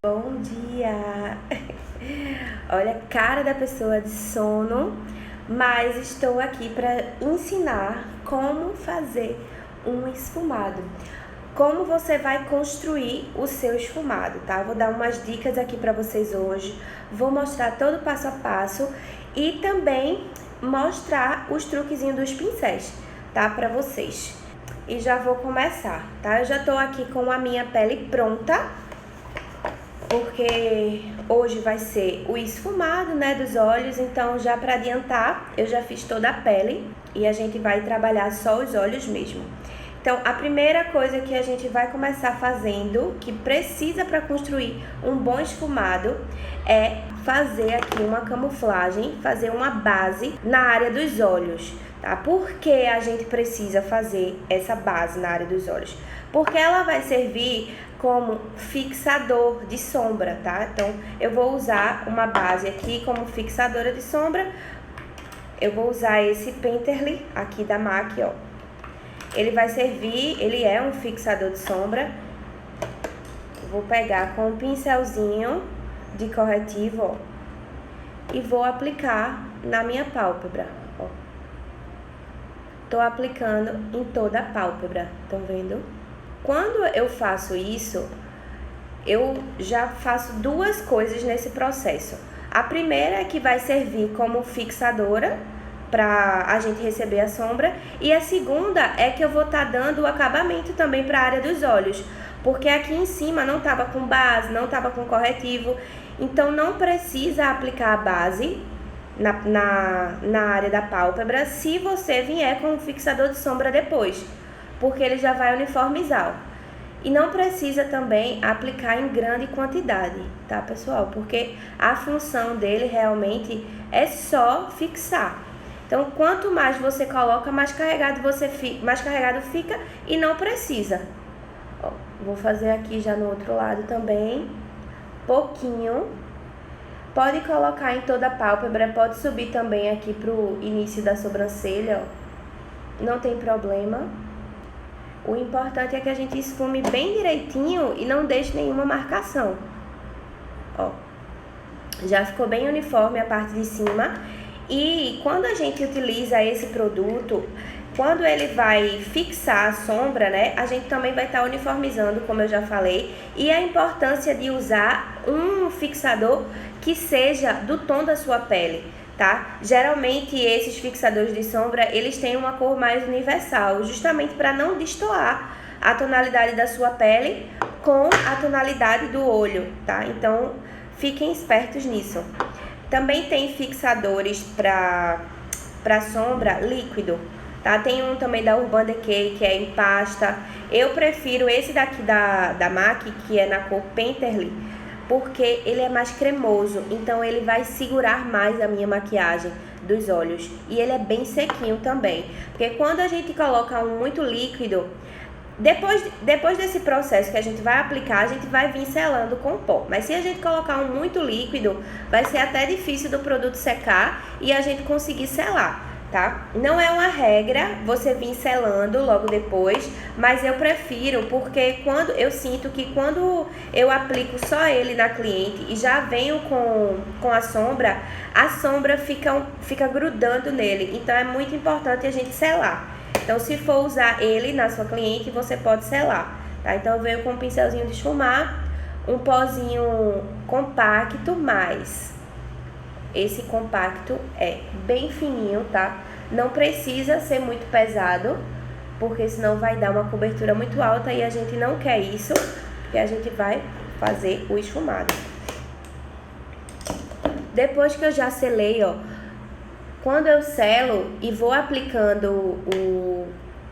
Bom dia! Olha a cara da pessoa de sono, mas estou aqui para ensinar como fazer um esfumado. Como você vai construir o seu esfumado, tá? Vou dar umas dicas aqui para vocês hoje, vou mostrar todo o passo a passo e também mostrar os truquezinhos dos pincéis, tá? Para vocês. E já vou começar, tá? Eu já tô aqui com a minha pele pronta, porque hoje vai ser o esfumado, né, dos olhos. Então, já para adiantar, eu já fiz toda a pele e a gente vai trabalhar só os olhos mesmo. Então, a primeira coisa que a gente vai começar fazendo, que precisa para construir um bom esfumado, é fazer aqui uma camuflagem, fazer uma base na área dos olhos, tá? Por que a gente precisa fazer essa base na área dos olhos? Porque ela vai servir como fixador de sombra, tá? Então, eu vou usar uma base aqui como fixadora de sombra. Eu vou usar esse Painterly aqui da MAC, ó. Ele vai servir, ele é um fixador de sombra. Vou pegar com um pincelzinho de corretivo, ó, e vou aplicar na minha pálpebra, ó. Tô aplicando em toda a pálpebra, estão vendo? Quando eu faço isso, eu já faço duas coisas nesse processo. A primeira é que vai servir como fixadora para a gente receber a sombra, e a segunda é que eu vou estar dando o acabamento também para a área dos olhos, porque aqui em cima não estava com base, não estava com corretivo, então não precisa aplicar a base na área da pálpebra se você vier com um fixador de sombra depois, porque ele já vai uniformizar. E não precisa também aplicar em grande quantidade, tá, pessoal? Porque a função dele realmente é só fixar. Então, quanto mais você coloca, mais carregado fica e não precisa. Ó, vou fazer aqui já no outro lado também, pouquinho. Pode colocar em toda a pálpebra, pode subir também aqui pro início da sobrancelha, ó. Não tem problema. O importante é que a gente esfume bem direitinho e não deixe nenhuma marcação. Ó, já ficou bem uniforme a parte de cima. E quando a gente utiliza esse produto, quando ele vai fixar a sombra, né, a gente também vai estar uniformizando, como eu já falei. E a importância de usar um fixador que seja do tom da sua pele, tá? Geralmente esses fixadores de sombra, eles têm uma cor mais universal, justamente para não destoar a tonalidade da sua pele com a tonalidade do olho, tá? Então, fiquem espertos nisso. Também tem fixadores para sombra líquido, tá? Tem um também da Urban Decay, que é em pasta. Eu prefiro esse daqui da MAC, que é na cor Painterly, porque ele é mais cremoso, então ele vai segurar mais a minha maquiagem dos olhos. E ele é bem sequinho também, porque quando a gente coloca um muito líquido, depois desse processo que a gente vai aplicar, a gente vai vir selando com pó. Mas se a gente colocar um muito líquido, vai ser até difícil do produto secar e a gente conseguir selar, tá? Não é uma regra você vir selando logo depois, mas eu prefiro, porque quando eu sinto que quando eu aplico só ele na cliente e já venho com a sombra fica grudando nele. Então é muito importante a gente selar. Então, se for usar ele na sua cliente, você pode selar, tá? Então, eu venho com um pincelzinho de esfumar, um pozinho compacto, mas esse compacto é bem fininho, tá? Não precisa ser muito pesado, porque senão vai dar uma cobertura muito alta e a gente não quer isso, porque a gente vai fazer o esfumado. Depois que eu já selei, ó, quando eu selo e vou aplicando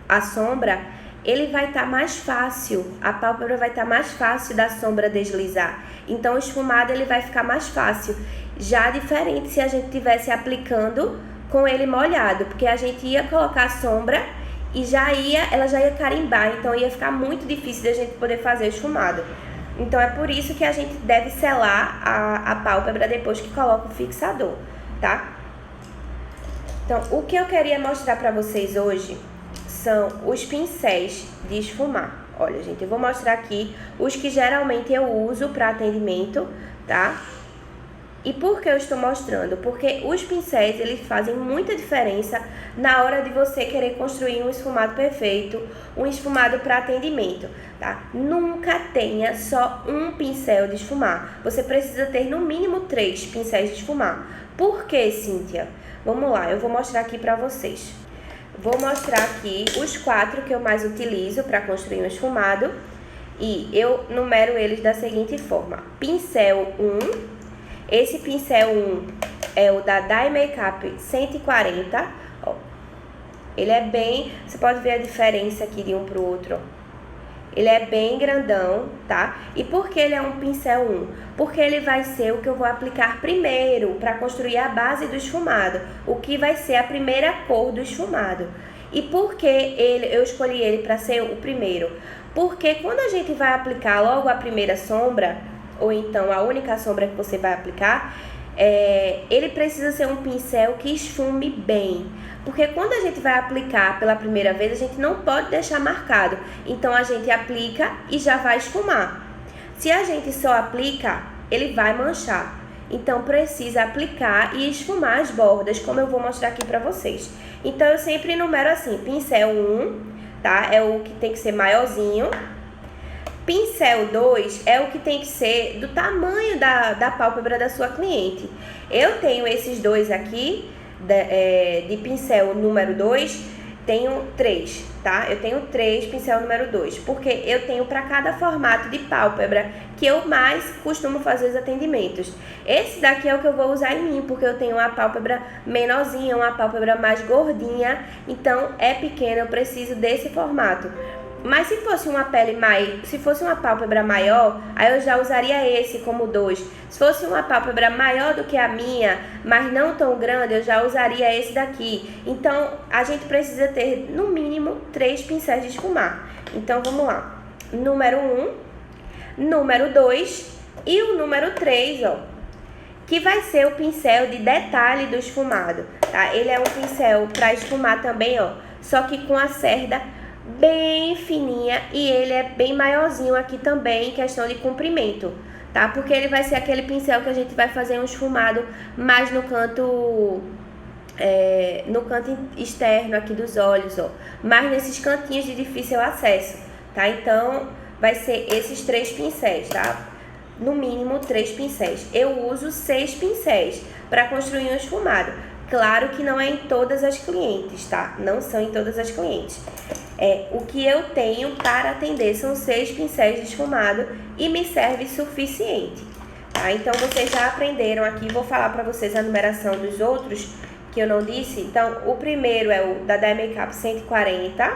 a sombra, ele vai estar mais fácil, a pálpebra vai estar mais fácil da sombra deslizar. Então, o esfumado ele vai ficar mais fácil. Já diferente se a gente estivesse aplicando com ele molhado, porque a gente ia colocar a sombra e ela já ia carimbar, então ia ficar muito difícil da gente poder fazer o esfumado. Então, é por isso que a gente deve selar a pálpebra depois que coloca o fixador, tá? Então, o que eu queria mostrar para vocês hoje são os pincéis de esfumar, Olha, gente, eu vou mostrar aqui os que geralmente eu uso para atendimento, tá? E por que eu estou mostrando? Porque os pincéis, eles fazem muita diferença na hora de você querer construir um esfumado perfeito, um esfumado para atendimento, tá? Nunca tenha só um pincel de esfumar. Você precisa ter no mínimo 3 pincéis de esfumar. Por que, Cíntia? Vamos lá, eu vou mostrar aqui para vocês. Vou mostrar aqui os 4 que eu mais utilizo para construir um esfumado. E eu numero eles da seguinte forma. Pincel 1. Esse pincel 1 é o da Dye Makeup 140, ó. Ele é bem, você pode ver a diferença aqui de um pro outro, ó. Ele é bem grandão, tá? E por que ele é um pincel 1? Porque ele vai ser o que eu vou aplicar primeiro para construir a base do esfumado, o que vai ser a primeira cor do esfumado. E por que eu escolhi ele para ser o primeiro? Porque quando a gente vai aplicar logo a primeira sombra, ou então a única sombra que você vai aplicar, ele precisa ser um pincel que esfume bem. Porque quando a gente vai aplicar pela primeira vez, a gente não pode deixar marcado. Então, a gente aplica e já vai esfumar. Se a gente só aplica, ele vai manchar. Então, precisa aplicar e esfumar as bordas, como eu vou mostrar aqui pra vocês. Então, eu sempre numero assim, pincel 1, tá? É o que tem que ser maiorzinho. Pincel 2 é o que tem que ser do tamanho da pálpebra da sua cliente. Eu tenho esses dois aqui, de pincel número 2, tenho 3, tá? Eu tenho 3 pincel número 2, porque eu tenho para cada formato de pálpebra que eu mais costumo fazer os atendimentos. Esse daqui é o que eu vou usar em mim, porque eu tenho uma pálpebra menorzinha, uma pálpebra mais gordinha, então é pequena, eu preciso desse formato. Mas se fosse se fosse uma pálpebra maior, aí eu já usaria esse como 2. Se fosse uma pálpebra maior do que a minha, mas não tão grande, eu já usaria esse daqui. Então, a gente precisa ter, no mínimo, 3 pincéis de esfumar. Então, vamos lá. Número 1, número 2 e o número 3, ó, que vai ser o pincel de detalhe do esfumado, tá? Ele é um pincel para esfumar também, ó, só que com a cerda bem fininha, e ele é bem maiorzinho aqui também em questão de comprimento, tá? Porque ele vai ser aquele pincel que a gente vai fazer um esfumado mais no canto externo aqui dos olhos, ó, mais nesses cantinhos de difícil acesso, tá? Então vai ser esses 3 pincéis, tá? No mínimo 3 pincéis. Eu uso 6 pincéis para construir um esfumado. Claro que não é em todas as clientes, tá? Não são em todas as clientes. O que eu tenho para atender são 6 pincéis de esfumado e me serve suficiente, tá? Então, vocês já aprenderam aqui, vou falar para vocês a numeração dos outros que eu não disse. Então, o primeiro é o da Dye Makeup 140,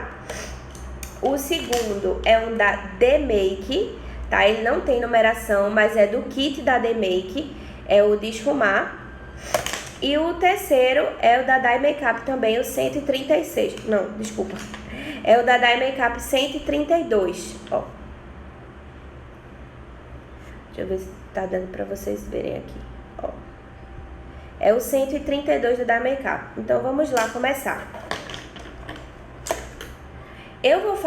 o segundo é um da The Make, tá? Ele não tem numeração, mas é do kit da The Make, é o de esfumar. E o terceiro é o da Dye Makeup também, o 136. Não, desculpa. É o da Dye Makeup 132, ó. Deixa eu ver se tá dando pra vocês verem aqui, ó. É o 132 do Dye Makeup. Então, vamos lá começar. Eu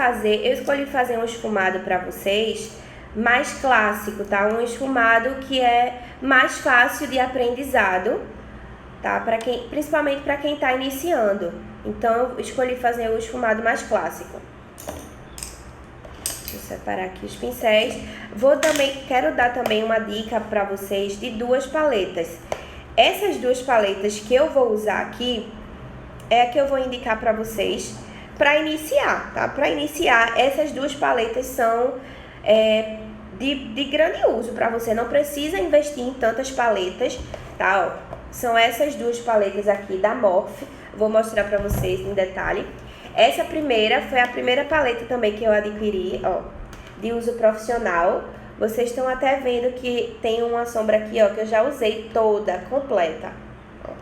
escolhi fazer um esfumado pra vocês mais clássico, tá? Um esfumado que é mais fácil de aprendizado, tá? Principalmente para quem está iniciando. Então, eu escolhi fazer o esfumado mais clássico. Deixa eu separar aqui os pincéis. Quero dar também uma dica para vocês de 2 paletas. Essas 2 paletas que eu vou usar aqui é a que eu vou indicar para vocês para iniciar, tá? Para iniciar, essas 2 paletas são de grande uso para você. Não precisa investir em tantas paletas, tá? Ó, são essas 2 paletas aqui da Morphe. Vou mostrar pra vocês em detalhe. Essa primeira foi a primeira paleta também que eu adquiri, ó, de uso profissional. Vocês estão até vendo que tem uma sombra aqui, ó, que eu já usei toda, completa. Ó.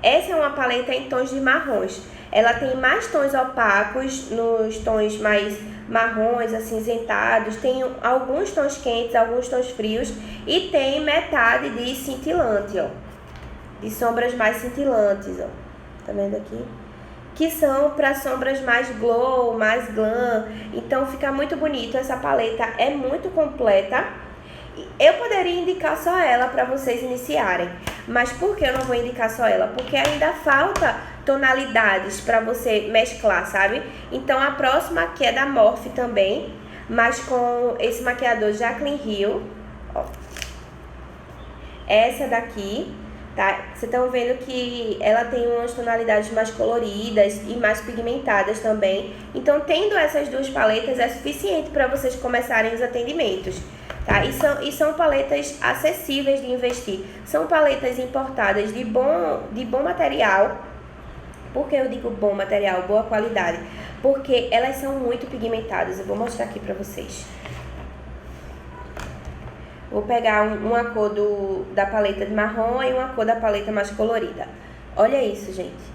Essa é uma paleta em tons de marrons. Ela tem mais tons opacos, nos tons mais marrons, acinzentados. Tem alguns tons quentes, alguns tons frios. E tem metade de cintilante, ó. De sombras mais cintilantes, ó. Tá vendo aqui? que são para sombras mais glow, mais glam. Então fica muito bonito, essa paleta é muito completa. Eu poderia indicar só ela para vocês iniciarem, mas por que eu não vou indicar só ela? Porque ainda falta tonalidades para você mesclar, sabe? Então a próxima, que é da Morphe também, mas com esse maquiador Jaclyn Hill, ó. Essa daqui, tá? Vocês estão vendo que ela tem umas tonalidades mais coloridas e mais pigmentadas também. Então, tendo essas duas paletas é suficiente para vocês começarem os atendimentos, tá? E são paletas acessíveis de investir. São paletas importadas de bom material. Por que eu digo bom material, boa qualidade? Porque elas são muito pigmentadas. Eu vou mostrar aqui para vocês. Vou pegar uma cor da paleta de marrom e uma cor da paleta mais colorida. Olha isso, gente.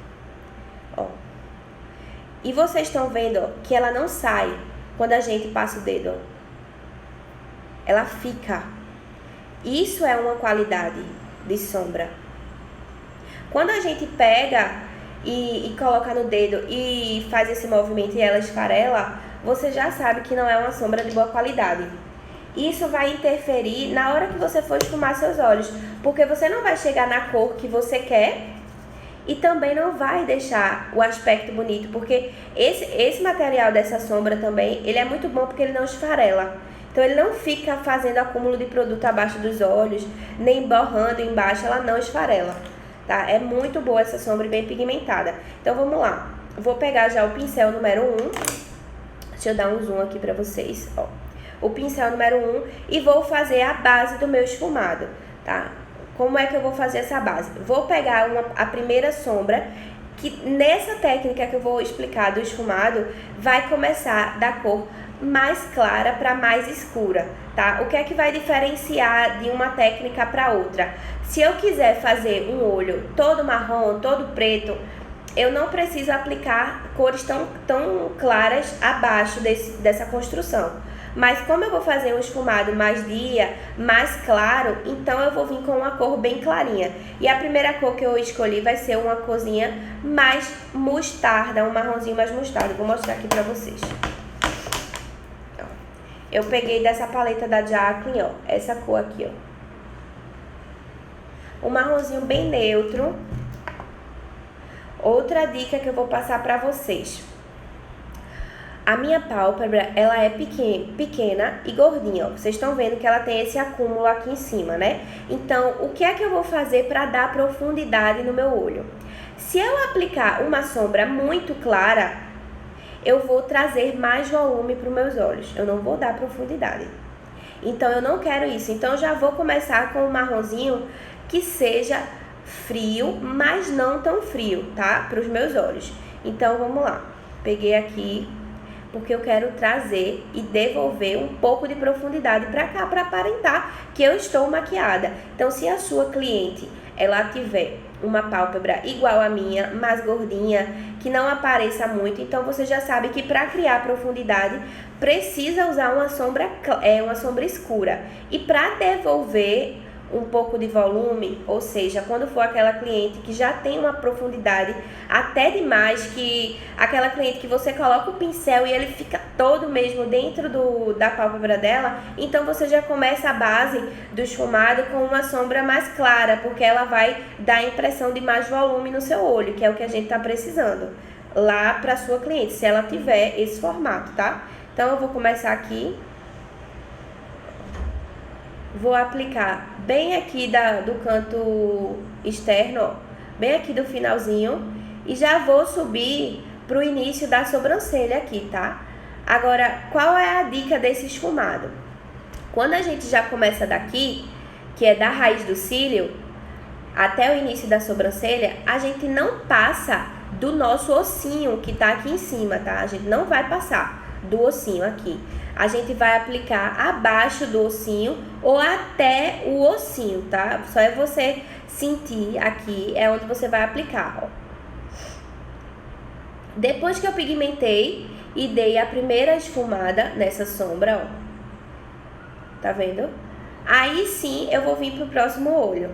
Ó. E vocês estão vendo, ó, que ela não sai quando a gente passa o dedo, ó. Ela fica. Isso é uma qualidade de sombra. Quando a gente pega e coloca no dedo e faz esse movimento e ela esfarela, você já sabe que não é uma sombra de boa qualidade. Isso vai interferir na hora que você for esfumar seus olhos, porque você não vai chegar na cor que você quer e também não vai deixar o aspecto bonito, porque esse material dessa sombra também, ele é muito bom porque ele não esfarela. Então ele não fica fazendo acúmulo de produto abaixo dos olhos, nem borrando embaixo, ela não esfarela, tá? É muito boa essa sombra e bem pigmentada. Então vamos lá, vou pegar já o pincel número 1, deixa eu dar um zoom aqui pra vocês, ó. O pincel número 1 e vou fazer a base do meu esfumado, tá? Como é que eu vou fazer essa base? Vou pegar a primeira sombra, que nessa técnica que eu vou explicar do esfumado, vai começar da cor mais clara para mais escura, tá? O que é que vai diferenciar de uma técnica para outra? Se eu quiser fazer um olho todo marrom, todo preto, eu não preciso aplicar cores tão claras abaixo dessa construção. Mas como eu vou fazer um esfumado mais dia, mais claro, então eu vou vir com uma cor bem clarinha. E a primeira cor que eu escolhi vai ser uma corzinha mais mostarda, um marronzinho mais mostarda. Vou mostrar aqui pra vocês. Eu peguei dessa paleta da Jaclyn, ó, essa cor aqui, ó. Um marronzinho bem neutro. Outra dica que eu vou passar pra vocês. A minha pálpebra, ela é pequena e gordinha, ó. Vocês estão vendo que ela tem esse acúmulo aqui em cima, né? Então, o que é que eu vou fazer para dar profundidade no meu olho? Se eu aplicar uma sombra muito clara, eu vou trazer mais volume para os meus olhos. Eu não vou dar profundidade. Então, eu não quero isso. Então, eu já vou começar com um marronzinho que seja frio, mas não tão frio, tá? Para os meus olhos. Então, vamos lá. Peguei aqui, porque eu quero trazer e devolver um pouco de profundidade para cá, para aparentar que eu estou maquiada. Então, se a sua cliente, ela tiver uma pálpebra igual a minha, mais gordinha, que não apareça muito, então você já sabe que para criar profundidade, precisa usar uma sombra escura. E para devolver um pouco de volume, ou seja, quando for aquela cliente que já tem uma profundidade até demais, que aquela cliente que você coloca o pincel e ele fica todo mesmo dentro da pálpebra dela, então você já começa a base do esfumado com uma sombra mais clara, porque ela vai dar a impressão de mais volume no seu olho, que é o que a gente tá precisando lá para sua cliente, se ela tiver esse formato, tá? Então eu vou começar aqui. Vou aplicar bem aqui do canto externo, ó, bem aqui do finalzinho. E já vou subir pro início da sobrancelha aqui, tá? Agora, qual é a dica desse esfumado? Quando a gente já começa daqui, que é da raiz do cílio, até o início da sobrancelha, a gente não passa do nosso ossinho que tá aqui em cima, tá? A gente não vai passar do ossinho aqui. A gente vai aplicar abaixo do ossinho ou até o ossinho, tá? Só é você sentir aqui, é onde você vai aplicar, ó. Depois que eu pigmentei e dei a primeira esfumada nessa sombra, ó. Tá vendo? Aí sim eu vou vir pro próximo olho.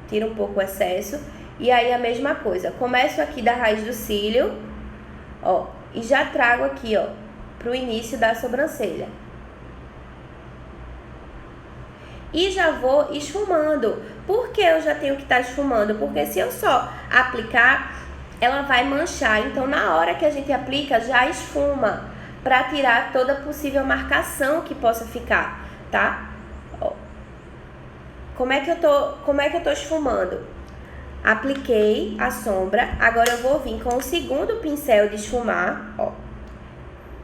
Tiro um pouco o excesso e aí a mesma coisa. Começo aqui da raiz do cílio ó, e já trago aqui, ó, pro início da sobrancelha. E já vou esfumando. Por que eu já tenho que estar esfumando? Porque se eu só aplicar, ela vai manchar. Então, na hora que a gente aplica, já esfuma, para tirar toda possível marcação que possa ficar, tá? Ó. Como é que eu tô esfumando? Apliquei a sombra, agora eu vou vir com o segundo pincel de esfumar, ó,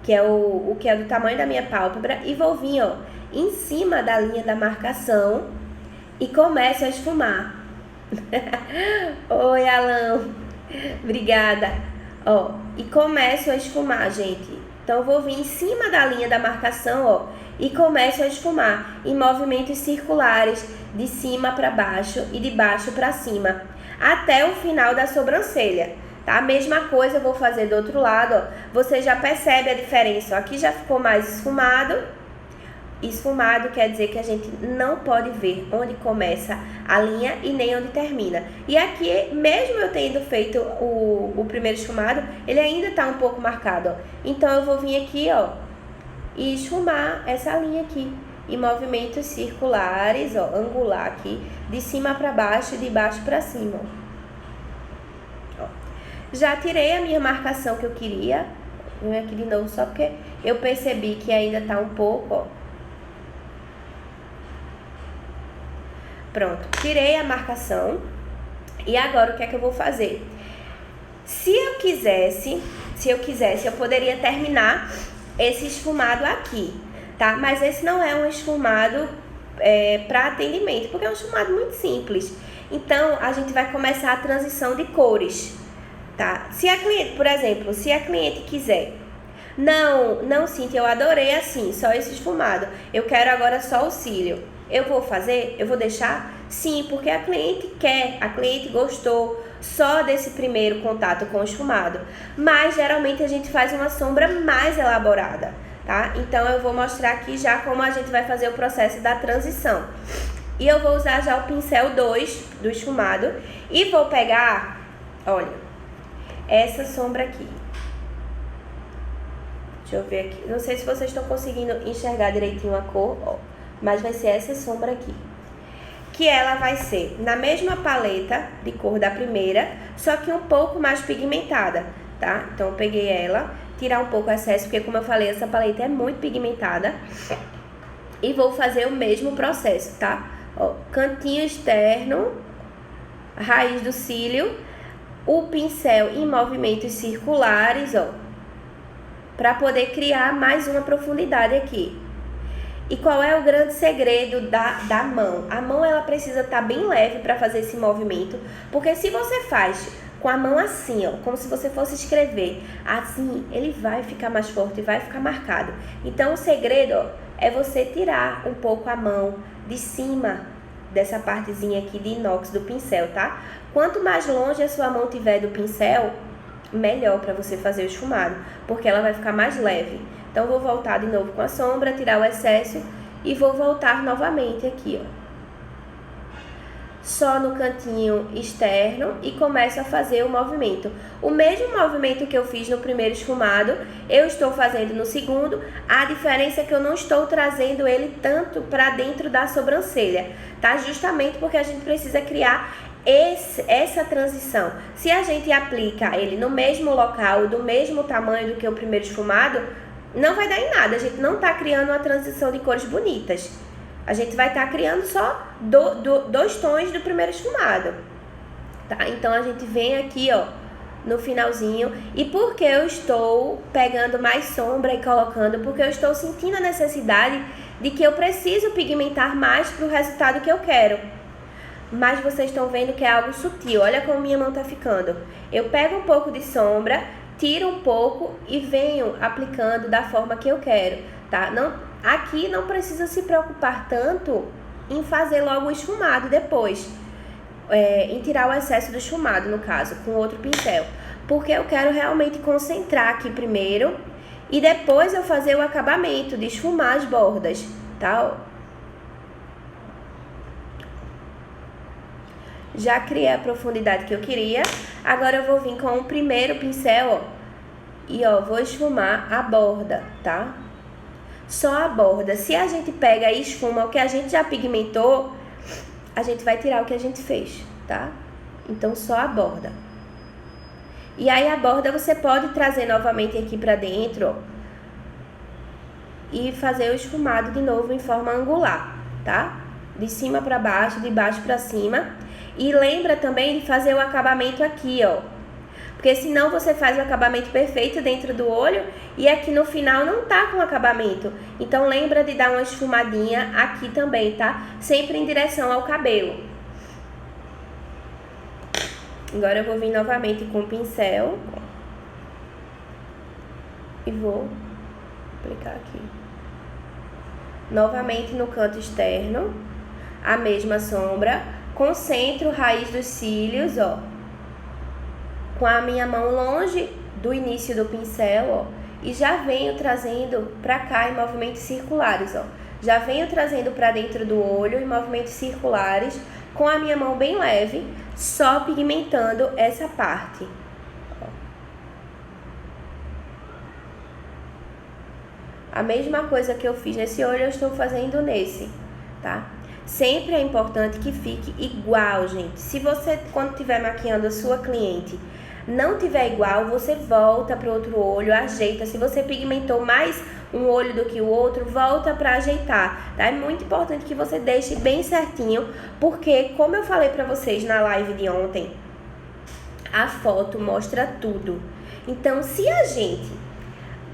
que é o que é do tamanho da minha pálpebra, e vou vir, ó, em cima da linha da marcação e começo a esfumar. Oi, Alan, obrigada. Ó, e começo a esfumar, gente. Então, eu vou vir em cima da linha da marcação, ó, e começo a esfumar em movimentos circulares, de cima para baixo e de baixo para cima, até o final da sobrancelha, tá? A mesma coisa eu vou fazer do outro lado, ó. Você já percebe a diferença, ó. Aqui já ficou mais esfumado. Esfumado quer dizer que a gente não pode ver onde começa a linha e nem onde termina. E aqui, mesmo eu tendo feito o primeiro esfumado, ele ainda tá um pouco marcado, ó. Então, eu vou vir aqui, ó, e esfumar essa linha aqui, em movimentos circulares, ó, angular aqui, de cima para baixo e de baixo para cima, ó. Já tirei a minha marcação que eu queria. Vou aqui de novo só porque eu percebi que ainda tá um pouco, ó. Pronto, tirei a marcação. E agora o que é que eu vou fazer? Se eu quisesse, eu poderia terminar esse esfumado aqui, tá? Mas esse não é um esfumado para atendimento, porque é um esfumado muito simples. Então, a gente vai começar a transição de cores, tá? Se a cliente, por exemplo, se a cliente quiser, não, Cíntia, eu adorei assim, só esse esfumado, eu quero agora só o cílio. Eu vou fazer? Eu vou deixar? Sim, porque a cliente quer, a cliente gostou só desse primeiro contato com o esfumado. Mas, geralmente, a gente faz uma sombra mais elaborada, tá? Então, eu vou mostrar aqui já como a gente vai fazer o processo da transição. E eu vou usar já o pincel 2 do esfumado e vou pegar, olha, essa sombra aqui. Deixa eu ver aqui. Não sei se vocês estão conseguindo enxergar direitinho a cor, ó. Mas vai ser essa sombra aqui. Que ela vai ser na mesma paleta de cor da primeira, só que um pouco mais pigmentada, tá? Então, eu peguei ela, tirar um pouco o excesso, porque como eu falei, essa paleta é muito pigmentada. E vou fazer o mesmo processo, tá? Ó, cantinho externo, raiz do cílio, o pincel em movimentos circulares, ó, para poder criar mais uma profundidade aqui. E qual é o grande segredo da mão? A mão, ela precisa estar bem leve para fazer esse movimento, porque se você faz com a mão assim, ó, como se você fosse escrever, assim, ele vai ficar mais forte, vai ficar marcado. Então, o segredo, ó, é você tirar um pouco a mão de cima dessa partezinha aqui de inox do pincel, tá? Quanto mais longe a sua mão tiver do pincel, melhor para você fazer o esfumado, porque ela vai ficar mais leve. Então, vou voltar de novo com a sombra, tirar o excesso e vou voltar novamente aqui, ó. Só no cantinho externo e começo a fazer o movimento. O mesmo movimento que eu fiz no primeiro esfumado, eu estou fazendo no segundo. A diferença é que eu não estou trazendo ele tanto para dentro da sobrancelha, tá? Justamente porque a gente precisa criar essa transição. Se a gente aplica ele no mesmo local, do mesmo tamanho do que o primeiro esfumado, não vai dar em nada. A gente não está criando uma transição de cores bonitas. A gente vai estar criando só dois tons do primeiro esfumado, tá? Então, a gente vem aqui, ó, no finalzinho. E por que eu estou pegando mais sombra e colocando? Porque eu estou sentindo a necessidade de que eu preciso pigmentar mais para o resultado que eu quero. Mas vocês estão vendo que é algo sutil. Olha como minha mão tá ficando. Eu pego um pouco de sombra, tiro um pouco e venho aplicando da forma que eu quero, tá? Aqui não precisa se preocupar tanto em fazer logo o esfumado depois, em tirar o excesso do esfumado, no caso, com outro pincel, porque eu quero realmente concentrar aqui primeiro e depois eu fazer o acabamento de esfumar as bordas, tá? Já criei a profundidade que eu queria. Agora eu vou vir com o primeiro pincel, ó, E ó, vou esfumar a borda, tá? Só a borda. Se a gente pega e esfuma o que a gente já pigmentou, a gente vai tirar o que a gente fez, tá? Então, só a borda. E aí, a borda você pode trazer novamente aqui pra dentro, ó, e fazer o esfumado de novo em forma angular, tá? De cima pra baixo, de baixo pra cima. E lembra também de fazer o acabamento aqui, ó. Porque senão você faz o acabamento perfeito dentro do olho e aqui no final não tá com acabamento. Então lembra de dar uma esfumadinha aqui também, tá? Sempre em direção ao cabelo. Agora eu vou vir novamente com o pincel. E vou aplicar aqui. Novamente no canto externo. A mesma sombra. Concentro raiz dos cílios, ó. Com a minha mão longe do início do pincel, ó, e já venho trazendo pra cá em movimentos circulares, ó. Já venho trazendo pra dentro do olho em movimentos circulares, com a minha mão bem leve, só pigmentando essa parte. Ó. A mesma coisa que eu fiz nesse olho, eu estou fazendo nesse, tá? Sempre é importante que fique igual, gente. Se você, quando estiver maquiando a sua cliente, não tiver igual, você volta para o outro olho, ajeita. Se você pigmentou mais um olho do que o outro, volta para ajeitar, tá? É muito importante que você deixe bem certinho, porque, como eu falei para vocês na live de ontem, a foto mostra tudo. Então, se a gente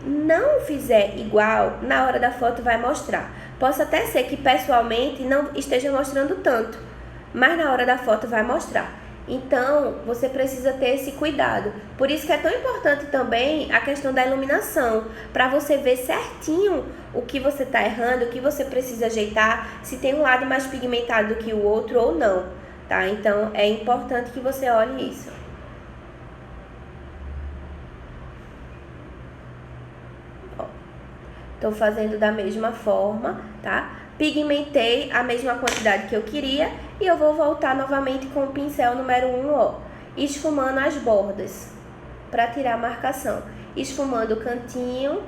não fizer igual, na hora da foto vai mostrar. Possa até ser que pessoalmente não esteja mostrando tanto, mas na hora da foto vai mostrar. Então, você precisa ter esse cuidado. Por isso que é tão importante também a questão da iluminação, para você ver certinho o que você está errando, o que você precisa ajeitar, se tem um lado mais pigmentado do que o outro ou não, tá? Então, é importante que você olhe isso. Tô fazendo da mesma forma, tá? Pigmentei a mesma quantidade que eu queria e eu vou voltar novamente com o pincel número 1, ó, esfumando as bordas para tirar a marcação. Esfumando o cantinho.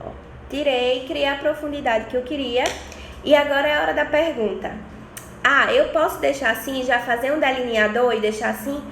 Ó, tirei, criei a profundidade que eu queria. E agora é a hora da pergunta. Ah, eu posso deixar assim, já fazer um delineador e deixar assim?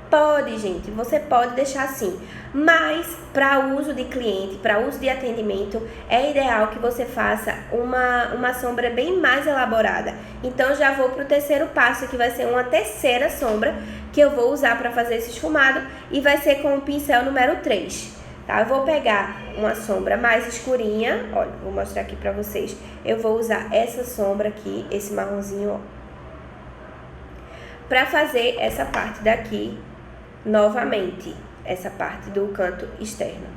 Pode, gente, você pode deixar assim, mas para uso de cliente, para uso de atendimento, é ideal que você faça uma sombra bem mais elaborada. Então, já vou para o terceiro passo, que vai ser uma terceira sombra, que eu vou usar para fazer esse esfumado, e vai ser com o pincel número 3, tá? Eu vou pegar uma sombra mais escurinha, olha, vou mostrar aqui para vocês. Eu vou usar essa sombra aqui, esse marronzinho, ó, para fazer essa parte daqui. Novamente, essa parte do canto externo.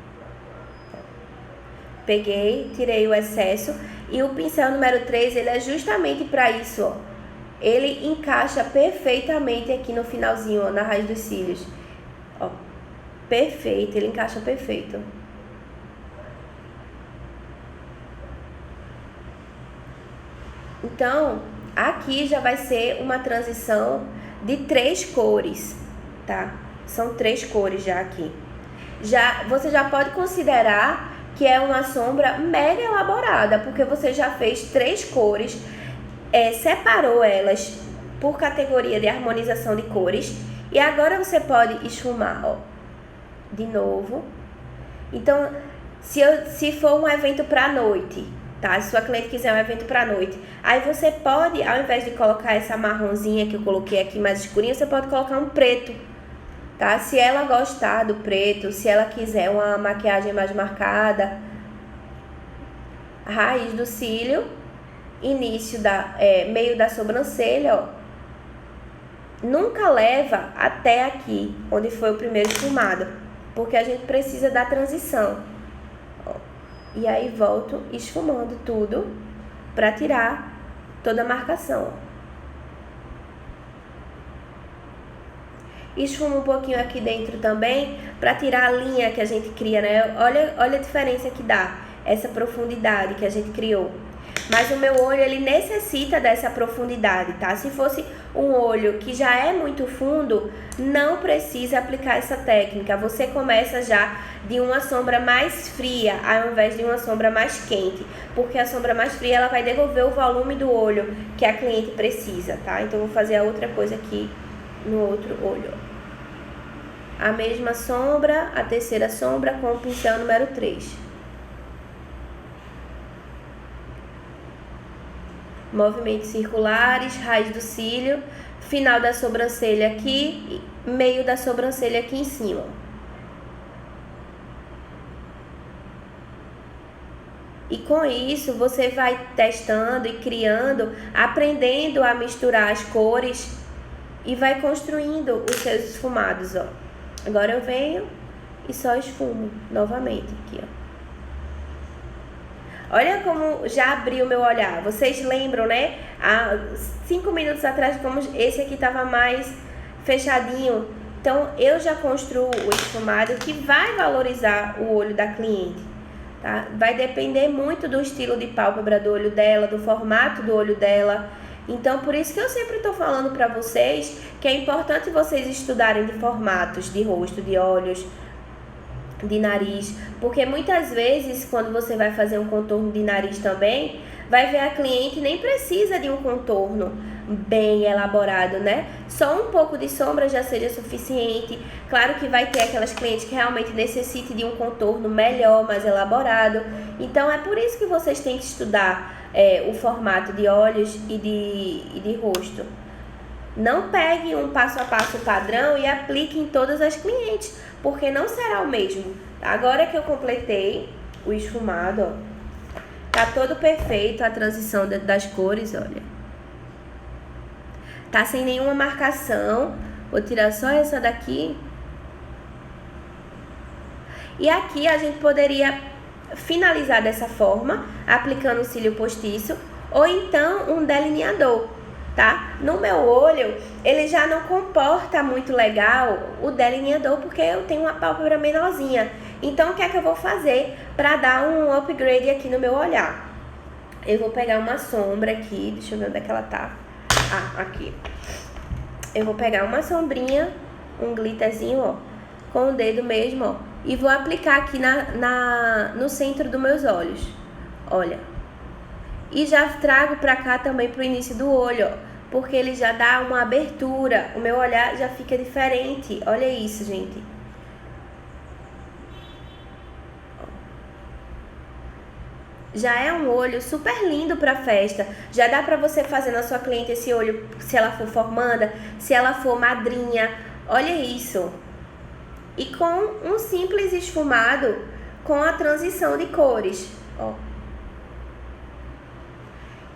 Peguei, tirei o excesso e o pincel número 3, ele é justamente para isso, ó. Ele encaixa perfeitamente aqui no finalzinho, ó, na raiz dos cílios. Ó, perfeito, ele encaixa perfeito. Então, aqui já vai ser uma transição de 3 cores, tá? São 3 cores já aqui. Você já pode considerar que é uma sombra mega elaborada, porque você já fez 3 cores, separou elas por categoria de harmonização de cores, e agora você pode esfumar, ó, de novo. Então, se for um evento pra noite, tá? Se sua cliente quiser um evento pra noite, aí você pode, ao invés de colocar essa marronzinha que eu coloquei aqui mais escurinha, você pode colocar um preto, tá? Se ela gostar do preto, se ela quiser uma maquiagem mais marcada, raiz do cílio, início meio da sobrancelha, ó, nunca leva até aqui, onde foi o primeiro esfumado, porque a gente precisa da transição, ó. E aí volto esfumando tudo para tirar toda a marcação, ó. Esfumo um pouquinho aqui dentro também, para tirar a linha que a gente cria, né? Olha a diferença que dá, essa profundidade que a gente criou. Mas o meu olho, ele necessita dessa profundidade, tá? Se fosse um olho que já é muito fundo, não precisa aplicar essa técnica. Você começa já de uma sombra mais fria, ao invés de uma sombra mais quente. Porque a sombra mais fria, ela vai devolver o volume do olho que a cliente precisa, tá? Então, eu vou fazer a outra coisa aqui no outro olho. A mesma sombra, a terceira sombra com o pincel número 3. Movimentos circulares, raiz do cílio, final da sobrancelha aqui, meio da sobrancelha aqui em cima. E com isso, você vai testando e criando, aprendendo a misturar as cores e vai construindo os seus esfumados, ó. Agora eu venho e só esfumo novamente aqui, ó. Olha como já abriu o meu olhar. Vocês lembram, né? Há 5 minutos atrás, como esse aqui estava mais fechadinho. Então, eu já construo o esfumado que vai valorizar o olho da cliente, tá? Vai depender muito do estilo de pálpebra do olho dela, do formato do olho dela. Então, por isso que eu sempre estou falando para vocês que é importante vocês estudarem de formatos de rosto, de olhos, de nariz, porque muitas vezes quando você vai fazer um contorno de nariz também, vai ver a cliente nem precisa de um contorno bem elaborado, né? Só um pouco de sombra já seria suficiente. Claro que vai ter aquelas clientes que realmente necessitem de um contorno melhor, mais elaborado. Então é por isso que vocês têm que estudar o formato de olhos e de rosto. Não pegue um passo a passo padrão e aplique em todas as clientes, porque não será o mesmo. Agora que eu completei o esfumado, ó, tá todo perfeito a transição das cores, olha. Tá sem nenhuma marcação. Vou tirar só essa daqui. E aqui a gente poderia finalizar dessa forma, aplicando o cílio postiço, ou então um delineador. Tá? No meu olho, ele já não comporta muito legal o delineador, porque eu tenho uma pálpebra menorzinha. Então, o que é que eu vou fazer para dar um upgrade aqui no meu olhar? Eu vou pegar uma sombra aqui, deixa eu ver onde é que ela tá. Ah, aqui. Eu vou pegar uma sombrinha, um glitterzinho, ó, com o dedo mesmo, ó, e vou aplicar aqui no centro dos meus olhos. Olha. E já trago pra cá também pro início do olho, ó, porque ele já dá uma abertura, o meu olhar já fica diferente. Olha isso, gente. Já é um olho super lindo pra festa. Já dá pra você fazer na sua cliente esse olho, se ela for formanda, se ela for madrinha. Olha isso. E com um simples esfumado, com a transição de cores, ó.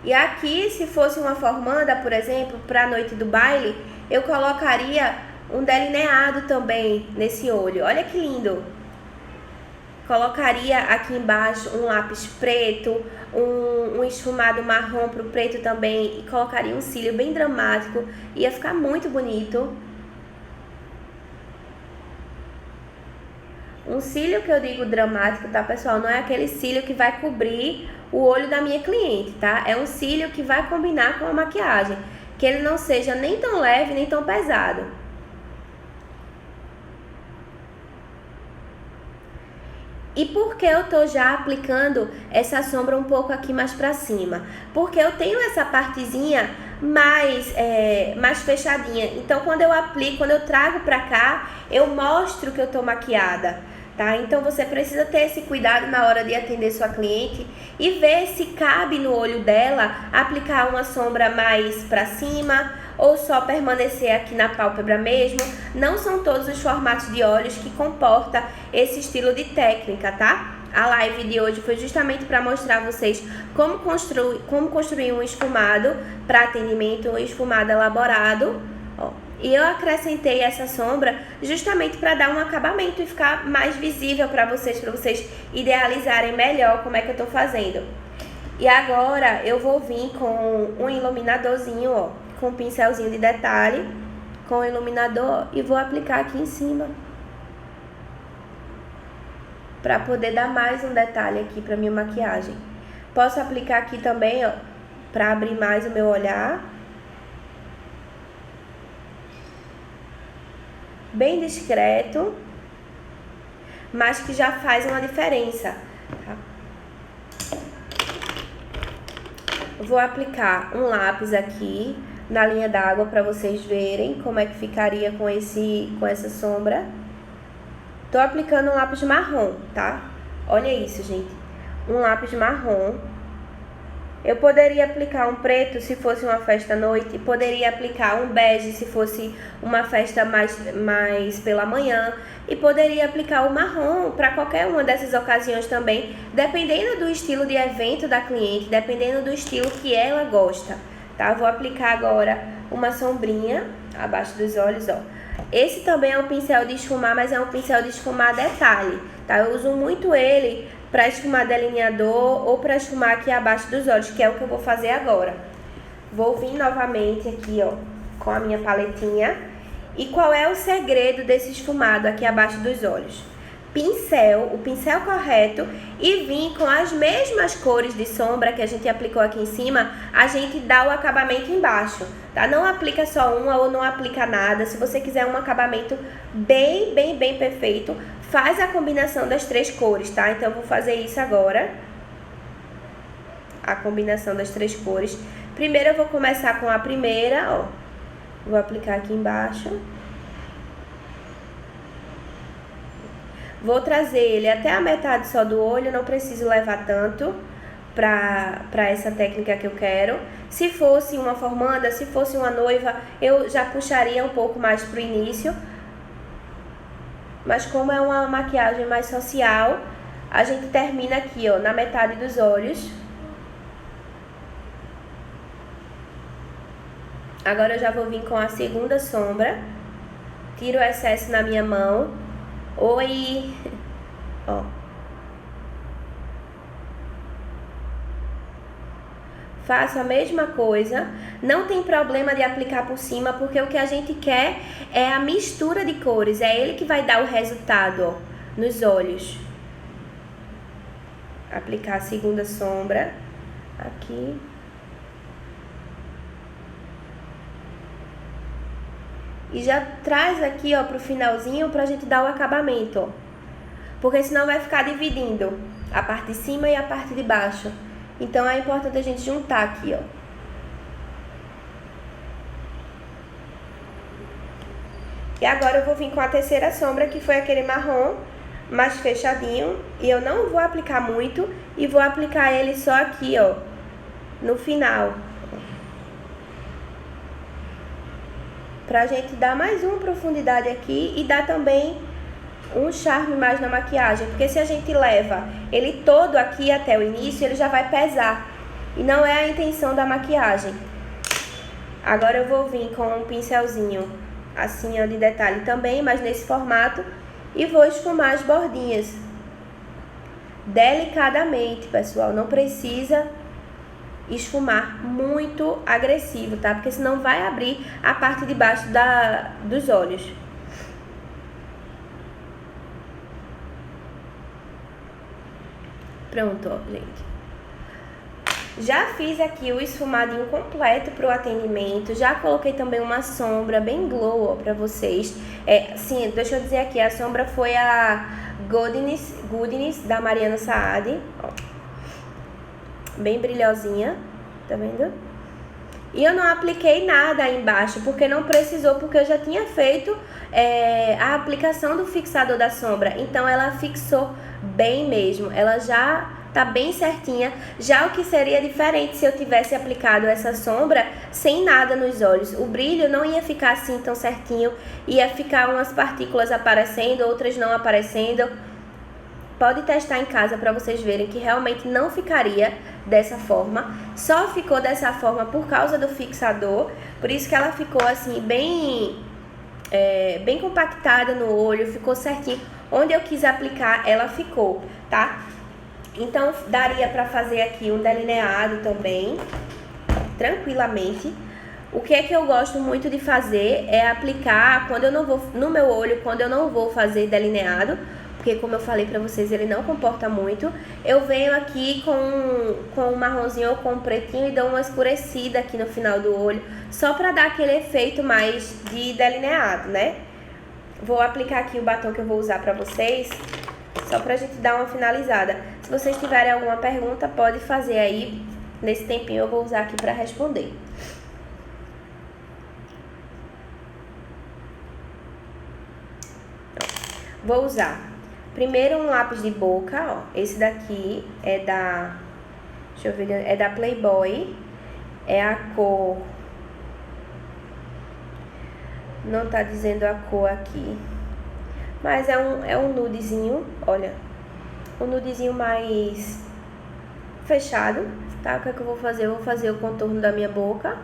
E aqui, se fosse uma formanda, por exemplo, para a noite do baile, eu colocaria um delineado também nesse olho. Olha que lindo! Colocaria aqui embaixo um lápis preto, um esfumado marrom pro preto também, e colocaria um cílio bem dramático. Ia ficar muito bonito. Um cílio que eu digo dramático, tá, pessoal? Não é aquele cílio que vai cobrir o olho da minha cliente, tá? É um cílio que vai combinar com a maquiagem, que ele não seja nem tão leve, nem tão pesado. E por que eu tô já aplicando essa sombra um pouco aqui mais pra cima? Porque eu tenho essa partezinha mais fechadinha. Então, quando eu aplico, quando eu trago pra cá, eu mostro que eu tô maquiada, tá? Então, você precisa ter esse cuidado na hora de atender sua cliente e ver se cabe no olho dela aplicar uma sombra mais pra cima ou só permanecer aqui na pálpebra mesmo. Não são todos os formatos de olhos que comporta esse estilo de técnica, tá? A live de hoje foi justamente para mostrar a vocês como construir um esfumado para atendimento, um esfumado elaborado, ó. E eu acrescentei essa sombra justamente para dar um acabamento e ficar mais visível para vocês idealizarem melhor como é que eu tô fazendo. E agora eu vou vir com um iluminadorzinho, ó, com um pincelzinho de detalhe, com o iluminador, e vou aplicar aqui em cima, para poder dar mais um detalhe aqui para minha maquiagem. Posso aplicar aqui também, ó, pra abrir mais o meu olhar. Bem discreto, mas que já faz uma diferença, tá? Vou aplicar um lápis aqui na linha d'água para vocês verem como é que ficaria com essa sombra. Tô aplicando um lápis marrom, tá? Olha isso, gente. Um lápis marrom. Eu poderia aplicar um preto se fosse uma festa à noite, poderia aplicar um bege se fosse uma festa mais pela manhã, e poderia aplicar o marrom para qualquer uma dessas ocasiões também, dependendo do estilo de evento da cliente, dependendo do estilo que ela gosta, tá? Vou aplicar agora uma sombrinha abaixo dos olhos, ó. Esse também é um pincel de esfumar, mas é um pincel de esfumar detalhe, tá? Eu uso muito ele para esfumar delineador ou para esfumar aqui abaixo dos olhos, que é o que eu vou fazer agora. Vou vir novamente aqui, ó, com a minha paletinha. E qual é o segredo desse esfumado aqui abaixo dos olhos? O pincel correto, e vir com as mesmas cores de sombra que a gente aplicou aqui em cima, a gente dá o acabamento embaixo, tá? Não aplica só uma ou não aplica nada. Se você quiser um acabamento bem perfeito, faz a combinação das 3 cores, tá? Então, eu vou fazer isso agora. A combinação das 3 cores. Primeiro, eu vou começar com a primeira, ó. Vou aplicar aqui embaixo. Vou trazer ele até a metade só do olho, não preciso levar tanto pra essa técnica que eu quero. Se fosse uma formanda, se fosse uma noiva, eu já puxaria um pouco mais pro início. Mas como é uma maquiagem mais social, a gente termina aqui, ó, na metade dos olhos. Agora eu já vou vir com a segunda sombra. Tiro o excesso na minha mão. Oi! Ó. Faço a mesma coisa. Não tem problema de aplicar por cima, porque o que a gente quer é a mistura de cores. É ele que vai dar o resultado, ó, nos olhos. Aplicar a segunda sombra aqui. E já traz aqui, ó, pro finalzinho pra gente dar o acabamento, ó. Porque senão vai ficar dividindo a parte de cima e a parte de baixo. Então, é importante a gente juntar aqui, ó. E agora eu vou vir com a terceira sombra, que foi aquele marrom mais fechadinho. E eu não vou aplicar muito, e vou aplicar ele só aqui, ó, no final. Pra gente dar mais uma profundidade aqui e dar também um charme mais na maquiagem. Porque se a gente leva ele todo aqui até o início, ele já vai pesar. E não é a intenção da maquiagem. Agora eu vou vir com um pincelzinho assim, ó, de detalhe também, mas nesse formato. E vou esfumar as bordinhas. Delicadamente, pessoal. Não precisa esfumar muito agressivo, tá? Porque senão vai abrir a parte de baixo dos olhos. Pronto, ó, gente. Já fiz aqui o esfumadinho completo pro atendimento. Já coloquei também uma sombra bem glow, ó, pra vocês. Sim, deixa eu dizer aqui, a sombra foi a Goodness da Mariana Saad, ó. Bem brilhosinha, tá vendo? E eu não apliquei nada aí embaixo, porque não precisou, porque eu já tinha feito a aplicação do fixador da sombra. Então, ela fixou bem mesmo, ela já tá bem certinha. Já o que seria diferente se eu tivesse aplicado essa sombra sem nada nos olhos. O brilho não ia ficar assim tão certinho, ia ficar umas partículas aparecendo, outras não aparecendo. Pode testar em casa para vocês verem que realmente não ficaria dessa forma. Só ficou dessa forma por causa do fixador. Por isso que ela ficou assim bem compactada no olho, ficou certinho. Onde eu quis aplicar, ela ficou, tá? Então, daria para fazer aqui um delineado também, tranquilamente. O que é que eu gosto muito de fazer é aplicar quando eu não vou no meu olho, quando eu não vou fazer delineado. porque como eu falei pra vocês, ele não comporta muito. Eu venho aqui com um marronzinho ou com um pretinho e dou uma escurecida aqui no final do olho, só pra dar aquele efeito mais de delineado, né? Vou aplicar aqui o batom que eu vou usar pra vocês, só pra gente dar uma finalizada. Se vocês tiverem alguma pergunta, pode fazer aí. Nesse tempinho eu vou usar aqui pra responder. Vou usar primeiro um lápis de boca, ó. Esse daqui é da... Deixa eu ver, é da Playboy. É a cor... Não tá dizendo a cor aqui. Mas é um nudezinho, olha. Um nudezinho mais fechado, tá? O que é que eu vou fazer? Eu vou fazer o contorno da minha boca.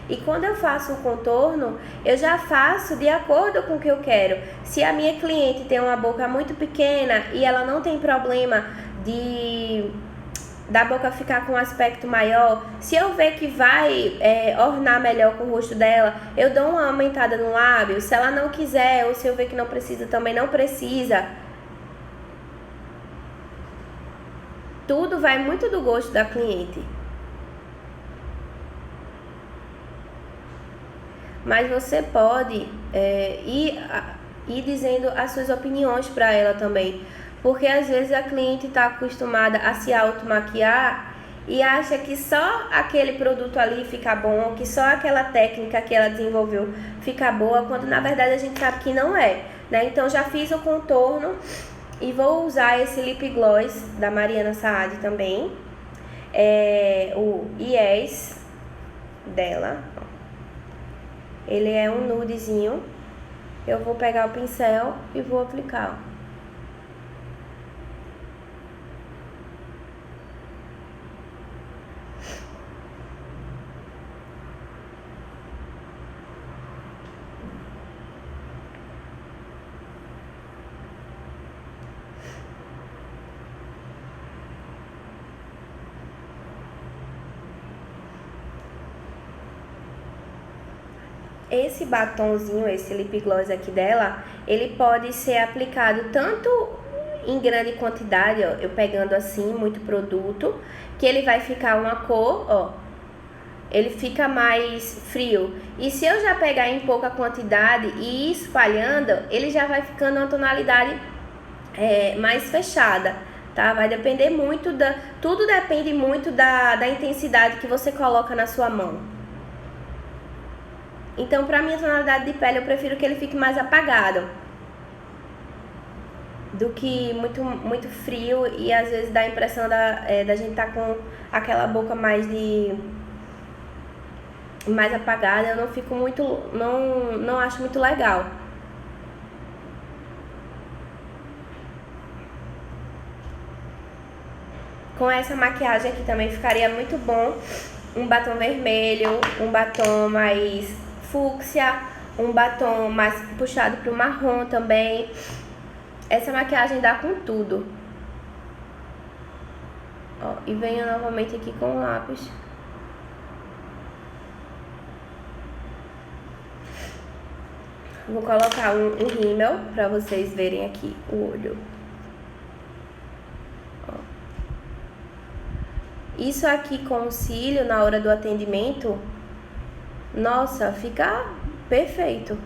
E quando eu faço o contorno, eu já faço de acordo com o que eu quero. Se a minha cliente tem uma boca muito pequena e ela não tem problema da boca ficar com um aspecto maior, se eu ver que vai ornar melhor com o rosto dela, eu dou uma aumentada no lábio. Se ela não quiser, ou se eu ver que não precisa, também não precisa. Tudo vai muito do gosto da cliente. Mas você pode ir dizendo as suas opiniões para ela também. Porque às vezes a cliente está acostumada a se automaquiar e acha que só aquele produto ali fica bom, que só aquela técnica que ela desenvolveu fica boa, quando na verdade a gente sabe que não é, né? Então já fiz o contorno e vou usar esse lip gloss da Mariana Saad também. O Yes dela. Ele é um nudezinho. Eu vou pegar o pincel e vou aplicar, ó. Esse batonzinho, esse lip gloss aqui dela, ele pode ser aplicado tanto em grande quantidade, ó, eu pegando assim, muito produto, que ele vai ficar uma cor, ó, ele fica mais frio. E se eu já pegar em pouca quantidade e ir espalhando, ele já vai ficando uma tonalidade mais fechada, tá? Vai depender muito tudo depende muito da intensidade que você coloca na sua mão. Então, pra minha tonalidade de pele, eu prefiro que ele fique mais apagado do que muito frio, e às vezes dá a impressão da gente tá com aquela boca mais apagada. Eu não fico muito, não acho muito legal. Com essa maquiagem aqui também ficaria muito bom um batom vermelho, um batom mais fúcsia, um batom mais puxado pro marrom também. Essa maquiagem dá com tudo. Ó, e venho novamente aqui com o lápis. Vou colocar um rímel pra vocês verem aqui o olho. Ó. Isso aqui com o cílio na hora do atendimento, nossa, fica perfeito.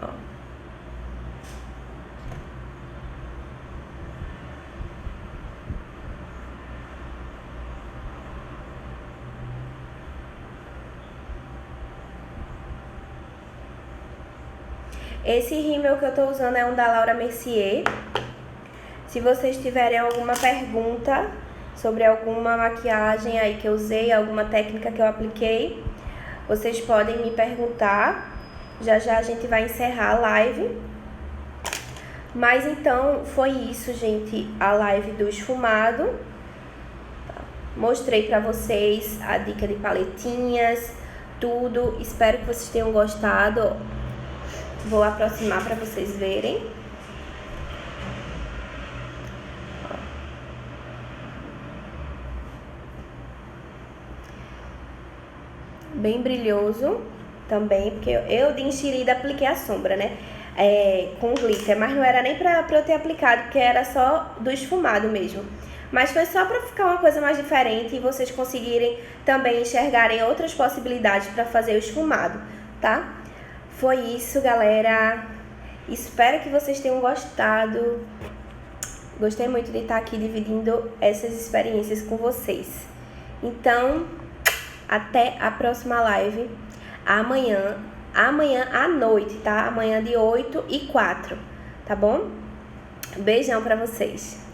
Ó. Esse rímel que eu tô usando é um da Laura Mercier. Se vocês tiverem alguma pergunta sobre alguma maquiagem aí que eu usei, alguma técnica que eu apliquei, vocês podem me perguntar. Já já a gente vai encerrar a live. Mas então foi isso, gente, a live do esfumado. Mostrei pra vocês a dica de paletinhas, tudo. Espero que vocês tenham gostado. Vou aproximar pra vocês verem. Bem brilhoso. também, porque eu de enxerida apliquei a sombra, né? Com glitter, mas não era nem pra eu ter aplicado, porque era só do esfumado mesmo. Mas foi só pra ficar uma coisa mais diferente e vocês conseguirem também enxergarem outras possibilidades pra fazer o esfumado, tá? Foi isso, galera. Espero que vocês tenham gostado. Gostei muito de estar aqui dividindo essas experiências com vocês. Então, até a próxima live. Amanhã à noite, tá? Amanhã de 8 e 4, tá bom? Beijão pra vocês.